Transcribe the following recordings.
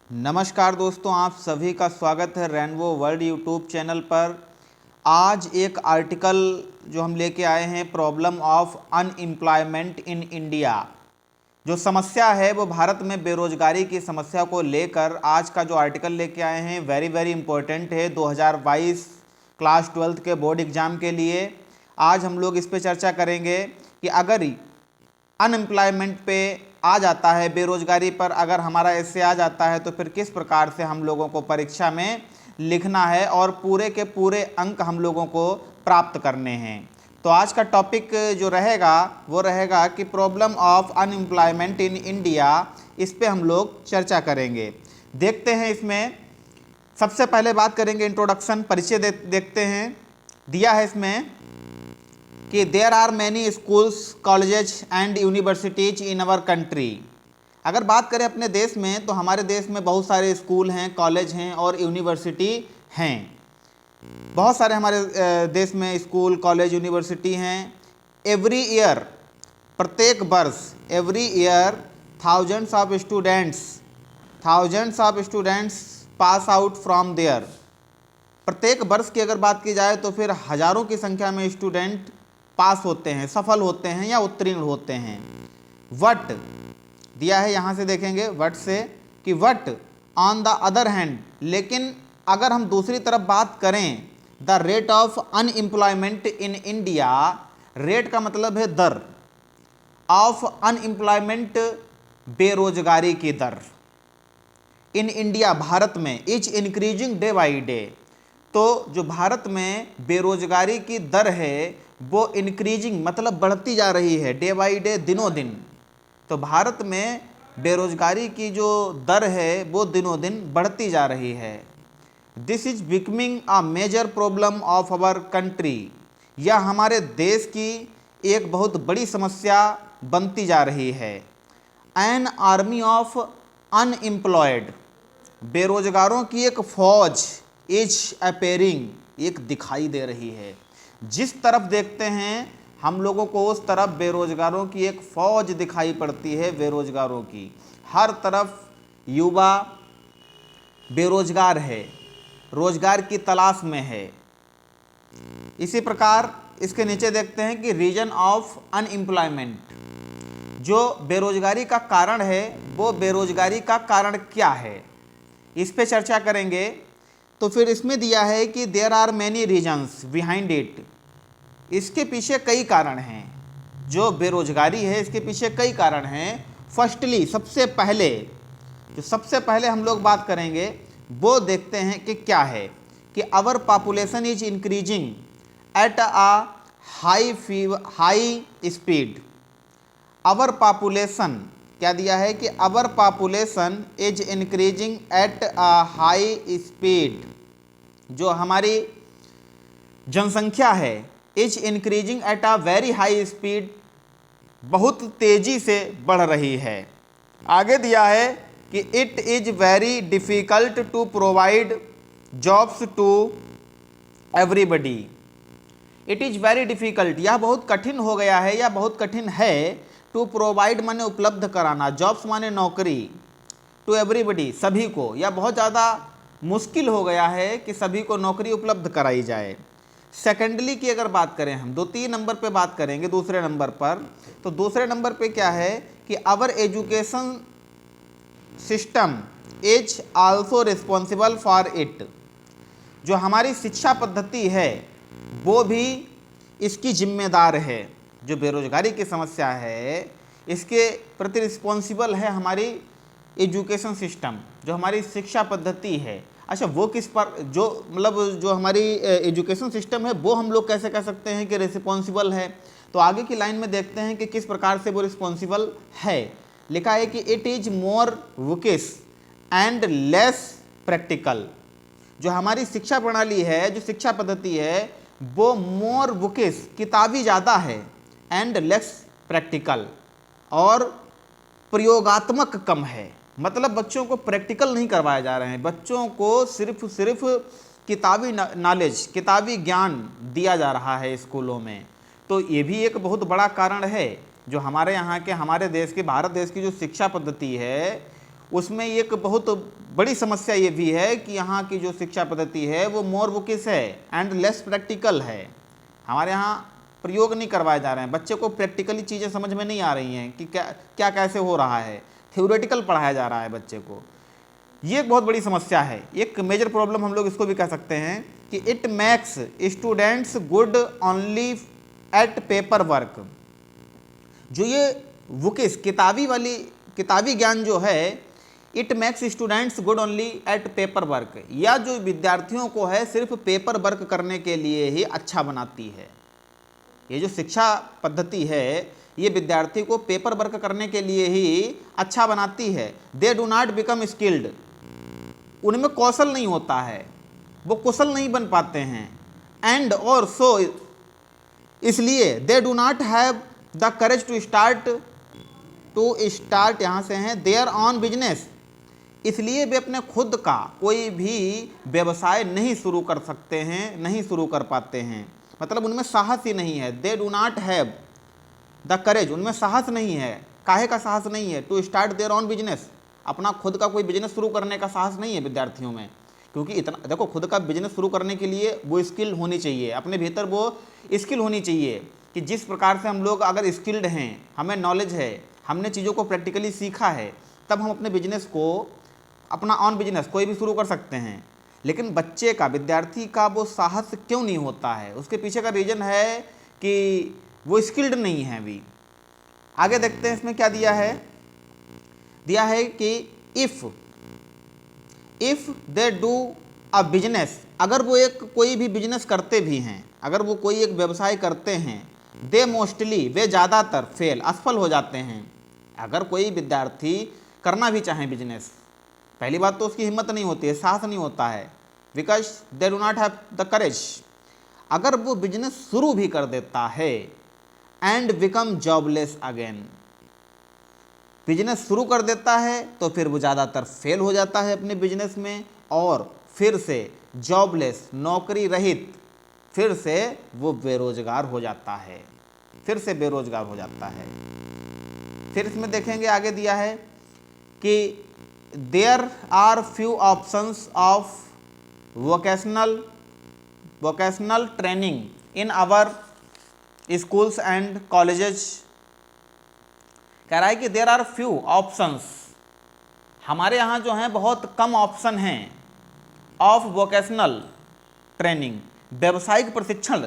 नमस्कार दोस्तों, आप सभी का स्वागत है रेनबो वर्ल्ड यूट्यूब चैनल पर। आज एक आर्टिकल जो हम लेके आए हैं, problem of unemployment in India. जो समस्या है वो भारत में बेरोजगारी की समस्या को लेकर आज का जो आर्टिकल लेके आए हैं वेरी इम्पोर्टेंट है 2022 क्लास 12th के बोर्ड एग्ज़ाम के लिए। आज हम लोग इस पे चर्चा करेंगे कि अगर अनएम्प्लॉयमेंट पे आ जाता है, बेरोजगारी पर अगर हमारा ऐसे आ जाता है तो फिर किस प्रकार से हम लोगों को परीक्षा में लिखना है और पूरे के पूरे अंक हम लोगों को प्राप्त करने हैं। तो आज का टॉपिक जो रहेगा वो रहेगा कि problem of unemployment in India. इस पे हम लोग चर्चा करेंगे। देखते हैं, इसमें सबसे पहले बात करेंगे इंट्रोडक्शन, परिचय देखते हैं। दिया है इसमें कि there are many schools, colleges and universities in our country. अगर बात करें अपने देश में तो हमारे देश में बहुत सारे स्कूल हैं, कॉलेज हैं और यूनिवर्सिटी हैं। बहुत सारे हमारे देश में स्कूल, कॉलेज, यूनिवर्सिटी हैं। एवरी ईयर, प्रत्येक वर्ष, every year thousands of students pass out from there. प्रत्येक वर्ष की अगर बात की जाए तो फिर हजारों की संख्या में स्टूडेंट पास होते हैं, सफल होते हैं या उत्तीर्ण होते हैं। वट दिया है, यहाँ से देखेंगे वट से कि what on the other hand, लेकिन अगर हम दूसरी तरफ बात करें, the rate of unemployment in India. Rate का मतलब है दर, ऑफ अनएम्प्लॉयमेंट बेरोजगारी की दर, इन इंडिया भारत में, is increasing day by day. तो जो भारत में बेरोजगारी की दर है वो इंक्रीजिंग मतलब बढ़ती जा रही है, डे बाई डे, दिनों दिन। तो भारत में बेरोजगारी की जो दर है वो दिनों दिन बढ़ती जा रही है। This is becoming a major problem of our country. यह हमारे देश की एक बहुत बड़ी समस्या बनती जा रही है। एन आर्मी ऑफ अनएम्प्लॉयड, बेरोजगारों की एक फौज, इज अपेयरिंग, एक दिखाई दे रही है। जिस तरफ देखते हैं हम लोगों को उस तरफ बेरोजगारों की एक फौज दिखाई पड़ती है। बेरोजगारों की हर तरफ युवा बेरोजगार है, रोजगार की तलाश में है। इसी प्रकार इसके नीचे देखते हैं कि रीजन ऑफ अनएम्प्लॉयमेंट, जो बेरोजगारी का कारण है वो बेरोजगारी का कारण क्या है, इस पे चर्चा करेंगे। तो फिर इसमें दिया है कि there are many reasons behind it, इसके पीछे कई कारण हैं। जो बेरोजगारी है इसके पीछे कई कारण हैं। फर्स्टली, सबसे पहले हम लोग बात करेंगे वो देखते हैं कि क्या है कि our population is increasing at a high speed. Our population, क्या दिया है कि our population is increasing at a high speed. जो हमारी जनसंख्या है is increasing at a very high speed, बहुत तेजी से बढ़ रही है। आगे दिया है कि it is very difficult to provide jobs to everybody. It is very difficult, यह बहुत कठिन हो गया है या बहुत कठिन है। टू प्रोवाइड माने उपलब्ध कराना, जॉब्स माने नौकरी, टू एवरीबडी सभी को, यह बहुत ज़्यादा मुश्किल हो गया है कि सभी को नौकरी उपलब्ध कराई जाए। सेकेंडली की अगर बात करें हम, 2-3 नंबर पे बात करेंगे दूसरे नंबर पर, तो दूसरे नंबर पे क्या है कि our education system is also responsible for it. जो हमारी शिक्षा पद्धति है वो भी इसकी जिम्मेदार है। जो बेरोजगारी की समस्या है इसके प्रति रिस्पॉन्सिबल है हमारी एजुकेशन सिस्टम, जो हमारी शिक्षा पद्धति है। अच्छा, वो किस पर, जो मतलब जो हमारी एजुकेशन सिस्टम है वो हम लोग कैसे कह सकते हैं कि रिस्पॉन्सिबल है। तो आगे की लाइन में देखते हैं कि किस प्रकार से वो रिस्पॉन्सिबल है। लिखा है कि it is more bookish and less practical. जो हमारी शिक्षा प्रणाली है, जो शिक्षा पद्धति है वो मोर वुकिश, किताबी ज़्यादा है, एंड लेस प्रैक्टिकल, और प्रयोगात्मक कम है। मतलब बच्चों को प्रैक्टिकल नहीं करवाया जा रहे हैं, बच्चों को सिर्फ किताबी नॉलेज, किताबी ज्ञान दिया जा रहा है स्कूलों में। तो ये भी एक बहुत बड़ा कारण है। जो हमारे यहाँ के, हमारे देश की, भारत देश की जो शिक्षा पद्धति है उसमें एक बहुत बड़ी समस्या ये भी है कि यहाँ की जो शिक्षा पद्धति है वो मोर बुकिश है एंड लेस प्रैक्टिकल है। हमारे यहाँ प्रयोग नहीं करवाए जा रहे हैं, बच्चे को प्रैक्टिकली चीज़ें समझ में नहीं आ रही हैं कि क्या क्या कैसे हो रहा है, थ्योरेटिकल पढ़ाया जा रहा है बच्चे को। ये एक बहुत बड़ी समस्या है, एक मेजर प्रॉब्लम हम लोग इसको भी कह सकते हैं कि it makes students good only at paper work. जो ये बुकिश किताबी ज्ञान जो है, it makes students good only at paper work, या जो विद्यार्थियों को है सिर्फ पेपर वर्क करने के लिए ही अच्छा बनाती है। ये जो शिक्षा पद्धति है ये विद्यार्थी को पेपर वर्क करने के लिए ही अच्छा बनाती है। They do not become skilled, उनमें कौशल नहीं होता है, वो कुशल नहीं बन पाते हैं। एंड और सो, इसलिए they do not have the courage to start यहाँ से हैं देयर ऑन बिजनेस, इसलिए वे अपने खुद का कोई भी व्यवसाय नहीं शुरू कर सकते हैं, नहीं शुरू कर पाते हैं। मतलब उनमें साहस ही नहीं है। They do not have the courage, उनमें साहस नहीं है। काहे का साहस नहीं है? To start their own business, अपना खुद का कोई बिजनेस शुरू करने का साहस नहीं है विद्यार्थियों में। क्योंकि इतना देखो, खुद का बिजनेस शुरू करने के लिए वो स्किल होनी चाहिए, अपने भीतर वो स्किल होनी चाहिए कि जिस प्रकार से हम लोग अगर स्किल्ड हैं, हमें नॉलेज है, हमने चीज़ों को प्रैक्टिकली सीखा है, तब हम अपने बिजनेस को, अपना ऑन बिजनेस कोई भी शुरू कर सकते हैं। लेकिन बच्चे का, विद्यार्थी का वो साहस क्यों नहीं होता है? उसके पीछे का रीज़न है कि वो स्किल्ड नहीं है अभी। आगे देखते हैं इसमें क्या दिया है। दिया है कि if they do a business, अगर वो एक कोई भी बिजनेस करते भी हैं, अगर वो कोई एक व्यवसाय करते हैं, दे मोस्टली, वे ज़्यादातर फेल, असफल हो जाते हैं। अगर कोई विद्यार्थी करना भी चाहे बिजनेस, पहली बात तो उसकी हिम्मत नहीं होती है, साहस नहीं होता है, because they do not have the करेज। अगर वो बिजनेस शुरू भी कर देता है and become jobless again, business शुरू कर देता है तो फिर वो ज़्यादातर फेल हो जाता है अपने बिजनेस में, और फिर से जॉबलेस, नौकरी रहित, फिर से वो बेरोजगार हो जाता है, फिर से बेरोजगार हो जाता है। फिर इसमें देखेंगे आगे दिया है कि there are few options of vocational training in our schools and colleges. कह रहा है कि देयर आर फ्यू ऑप्शंस, हमारे यहाँ जो हैं बहुत कम ऑप्शन हैं, ऑफ वोकेशनल ट्रेनिंग, व्यावसायिक प्रशिक्षण।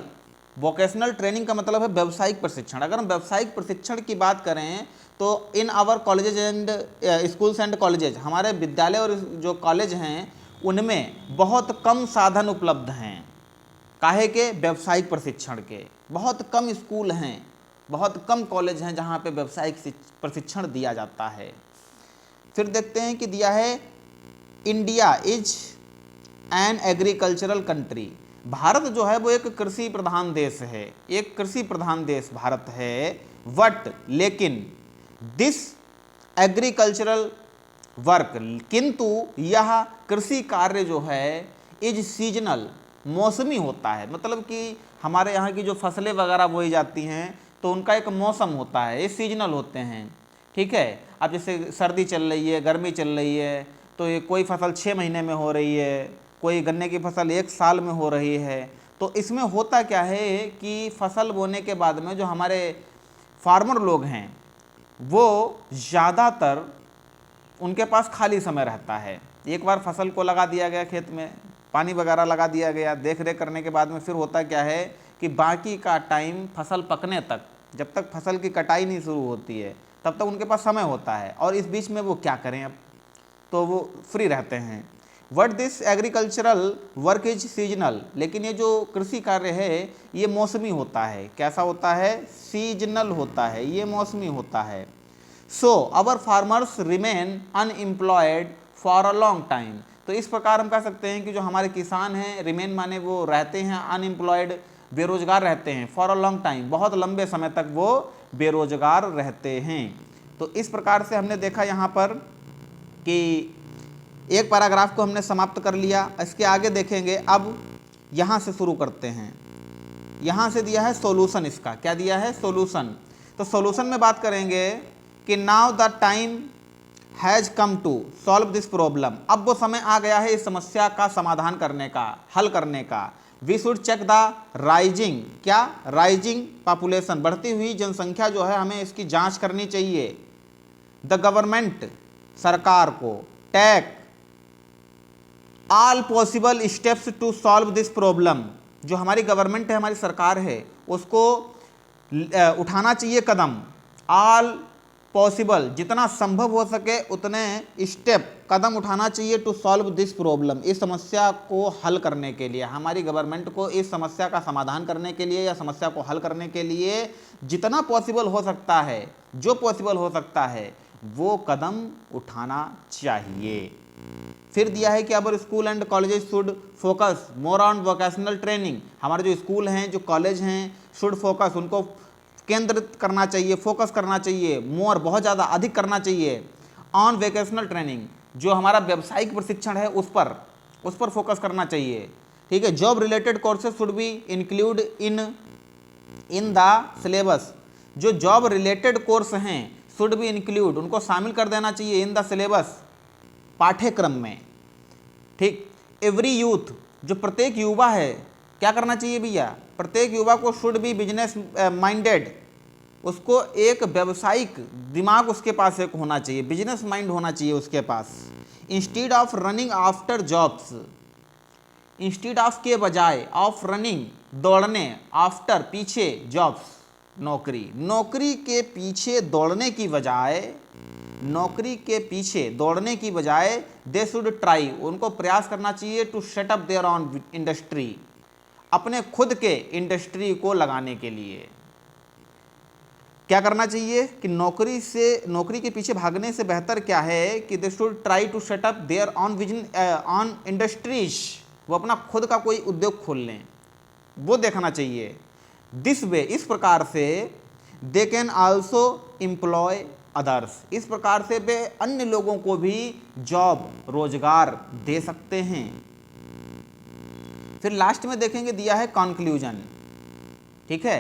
वोकेशनल ट्रेनिंग का मतलब है व्यावसायिक प्रशिक्षण। अगर हम व्यावसायिक प्रशिक्षण की बात करें तो in our colleges and schools and colleges, हमारे विद्यालय और जो कॉलेज हैं उनमें बहुत कम साधन उपलब्ध हैं। काहे के? व्यावसायिक प्रशिक्षण के। बहुत कम स्कूल हैं, बहुत कम कॉलेज हैं जहाँ पे व्यावसायिक प्रशिक्षण दिया जाता है। फिर देखते हैं कि दिया है India is an agricultural country, Bharat जो है वो एक कृषि प्रधान देश है, एक कृषि प्रधान देश भारत है। बट लेकिन दिस एग्रीकल्चरल वर्क, किंतु यह कृषि कार्य जो है इज सीजनल, मौसमी होता है। मतलब कि हमारे यहाँ की जो फसलें वगैरह बोई जाती हैं तो उनका एक मौसम होता है, ये सीजनल होते हैं। ठीक है, अब जैसे सर्दी चल रही है, गर्मी चल रही है, तो ये कोई फसल 6 महीने में हो रही है, कोई गन्ने की फसल 1 साल में हो रही है। तो इसमें होता क्या है कि फसल बोने के बाद में जो हमारे फार्मर लोग हैं वो ज़्यादातर उनके पास खाली समय रहता है। एक बार फसल को लगा दिया गया, खेत में पानी वगैरह लगा दिया गया, देख रेख करने के बाद में फिर होता क्या है कि बाकी का टाइम फसल पकने तक, जब तक फसल की कटाई नहीं शुरू होती है तब तक उनके पास समय होता है, और इस बीच में वो क्या करें, अब तो वो फ्री रहते हैं। What this agricultural work is seasonal, लेकिन ये जो कृषि कार्य है ये मौसमी होता है। कैसा होता है? सीजनल होता है, ये मौसमी होता है। So our farmers remain unemployed for a long time, तो इस प्रकार हम कह सकते हैं कि जो हमारे किसान हैं, रिमेन माने वो रहते हैं, अनएम्प्लॉयड, बेरोजगार रहते हैं, फॉर अ लॉन्ग टाइम, बहुत लंबे समय तक वो बेरोजगार रहते हैं। तो इस प्रकार से हमने देखा यहाँ पर कि एक पैराग्राफ को हमने समाप्त कर लिया। इसके आगे देखेंगे, अब यहाँ से शुरू करते हैं। यहाँ से दिया है सॉल्यूशन, इसका क्या दिया है? सॉल्यूशन। तो सॉल्यूशन में बात करेंगे कि now the time has come to solve this problem. अब वो समय आ गया है इस समस्या का समाधान करने का, हल करने का। We should check the rising, क्या, राइजिंग पॉपुलेशन, बढ़ती हुई जनसंख्या जो है हमें इसकी जांच करनी चाहिए। द गवर्नमेंट, सरकार को, take all possible steps to solve this problem, जो हमारी गवर्नमेंट है, हमारी सरकार है, उसको उठाना चाहिए कदम। ऑल पॉसिबल, जितना संभव हो सके उतने स्टेप, कदम उठाना चाहिए टू सॉल्व दिस प्रॉब्लम, इस समस्या को हल करने के लिए। हमारी गवर्नमेंट को इस समस्या का समाधान करने के लिए या समस्या को हल करने के लिए जितना पॉसिबल हो सकता है, जो पॉसिबल हो सकता है, वो कदम उठाना चाहिए। फिर दिया है कि अवर school and colleges should focus more on vocational training, हमारे जो स्कूल हैं, जो कॉलेज हैं, शुड फोकस, उनको केंद्रित करना चाहिए, फोकस करना चाहिए, मोर, बहुत ज़्यादा, अधिक करना चाहिए, ऑन वोकेशनल ट्रेनिंग, जो हमारा व्यावसायिक प्रशिक्षण है उस पर फोकस करना चाहिए। ठीक है। Job related courses should be include in the syllabus, जो जॉब रिलेटेड कोर्स हैं शुड बी इंक्लूड, उनको शामिल कर देना चाहिए इन द सिलेबस, पाठ्यक्रम में। ठीक। एवरी यूथ, जो प्रत्येक युवा है, क्या करना चाहिए भैया, प्रत्येक युवा को शुड बी बिजनेस माइंडेड, उसको एक व्यावसायिक दिमाग उसके पास एक होना चाहिए, बिजनेस माइंड होना चाहिए उसके पास। Instead of running after jobs, instead of के बजाय, ऑफ रनिंग, दौड़ने, आफ्टर, पीछे, जॉब्स, नौकरी, नौकरी के पीछे दौड़ने की बजाय, नौकरी के पीछे दौड़ने की बजाय दे शुड ट्राई, उनको प्रयास करना चाहिए to set up their own industry, अपने खुद के इंडस्ट्री को लगाने के लिए। क्या करना चाहिए कि नौकरी के पीछे भागने से बेहतर क्या है कि they should try to set up their own vision own industries, वो अपना खुद का कोई उद्योग खोल लें, वो देखना चाहिए। दिस वे, इस प्रकार से, they can also employ others, इस प्रकार से वे अन्य लोगों को भी जॉब, रोजगार दे सकते हैं। फिर लास्ट में देखेंगे, दिया है कंक्लूजन। ठीक है।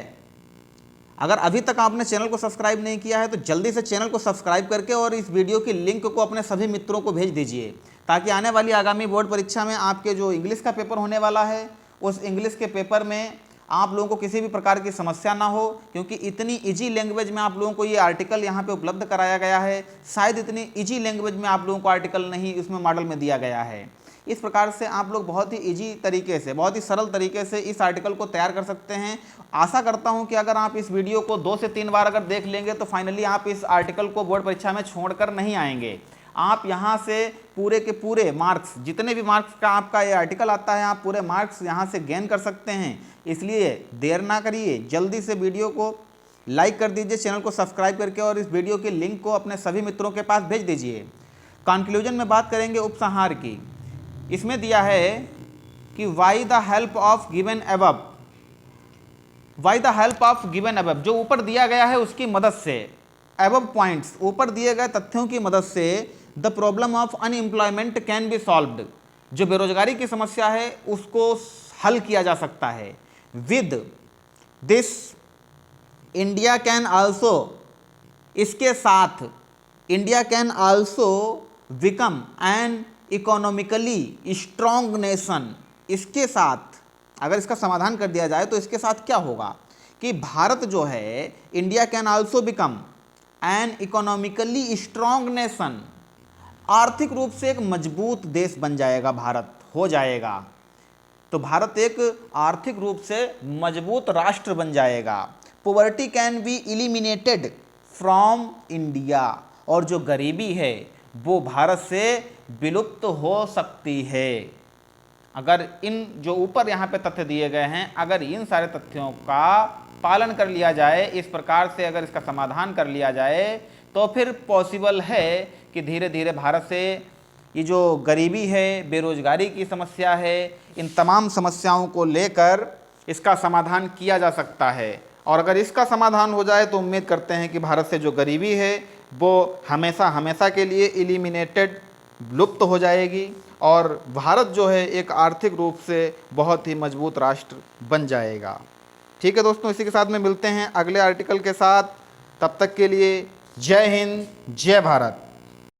अगर अभी तक आपने चैनल को सब्सक्राइब नहीं किया है तो जल्दी से चैनल को सब्सक्राइब करके और इस वीडियो की लिंक को अपने सभी मित्रों को भेज दीजिए, ताकि आने वाली आगामी बोर्ड परीक्षा में आपके जो इंग्लिश का पेपर होने वाला है, उस इंग्लिश के पेपर में आप लोगों को किसी भी प्रकार की समस्या ना हो, क्योंकि इतनी इजी लैंग्वेज में आप लोगों को ये आर्टिकल यहाँ पे उपलब्ध कराया गया है। शायद इतनी इजी लैंग्वेज में आप लोगों को आर्टिकल नहीं इसमें मॉडल में दिया गया है। इस प्रकार से आप लोग बहुत ही इजी तरीके से, बहुत ही सरल तरीके से इस आर्टिकल को तैयार कर सकते हैं। आशा करता हूं कि अगर आप इस वीडियो को 2 से 3 बार अगर देख लेंगे तो फाइनली आप इस आर्टिकल को बोर्ड परीक्षा में छोड़कर नहीं आएंगे। आप यहां से पूरे के पूरे मार्क्स, जितने भी मार्क्स का आपका ये आर्टिकल आता है, आप पूरे मार्क्स यहां से गेन कर सकते हैं। इसलिए देर ना करिए, जल्दी से वीडियो को लाइक कर दीजिए, चैनल को सब्सक्राइब करके, और इस वीडियो के लिंक को अपने सभी मित्रों के पास भेज दीजिए। कंक्लूजन में बात करेंगे उपसंहार की। इसमें दिया है कि why the help of given above, why the help of given above, जो ऊपर दिया गया है उसकी मदद से, अबव पॉइंट्स, ऊपर दिए गए तथ्यों की मदद से, the problem of unemployment can be solved, जो बेरोजगारी की समस्या है उसको हल किया जा सकता है। With this India can also, इसके साथ India can also become an economically strong nation, इसके साथ अगर इसका समाधान कर दिया जाए तो इसके साथ क्या होगा कि भारत जो है, India can also become an economically strong nation, आर्थिक रूप से एक मजबूत देश बन जाएगा, भारत हो जाएगा। तो भारत एक आर्थिक रूप से मजबूत राष्ट्र बन जाएगा। Poverty can be eliminated from India, और जो गरीबी है वो भारत से विलुप्त हो सकती है। अगर इन जो ऊपर यहाँ पे तथ्य दिए गए हैं, अगर इन सारे तथ्यों का पालन कर लिया जाए, इस प्रकार से अगर इसका समाधान कर लिया जाए, तो फिर पॉसिबल है कि धीरे धीरे भारत से ये जो गरीबी है, बेरोजगारी की समस्या है, इन तमाम समस्याओं को लेकर इसका समाधान किया जा सकता है। और अगर इसका समाधान हो जाए तो उम्मीद करते हैं कि भारत से जो गरीबी है वो हमेशा हमेशा के लिए एलिमिनेटेड, लुप्त हो जाएगी, और भारत जो है एक आर्थिक रूप से बहुत ही मजबूत राष्ट्र बन जाएगा। ठीक है दोस्तों, इसी के साथ में मिलते हैं अगले आर्टिकल के साथ। तब तक के लिए जय हिंद, जय भारत।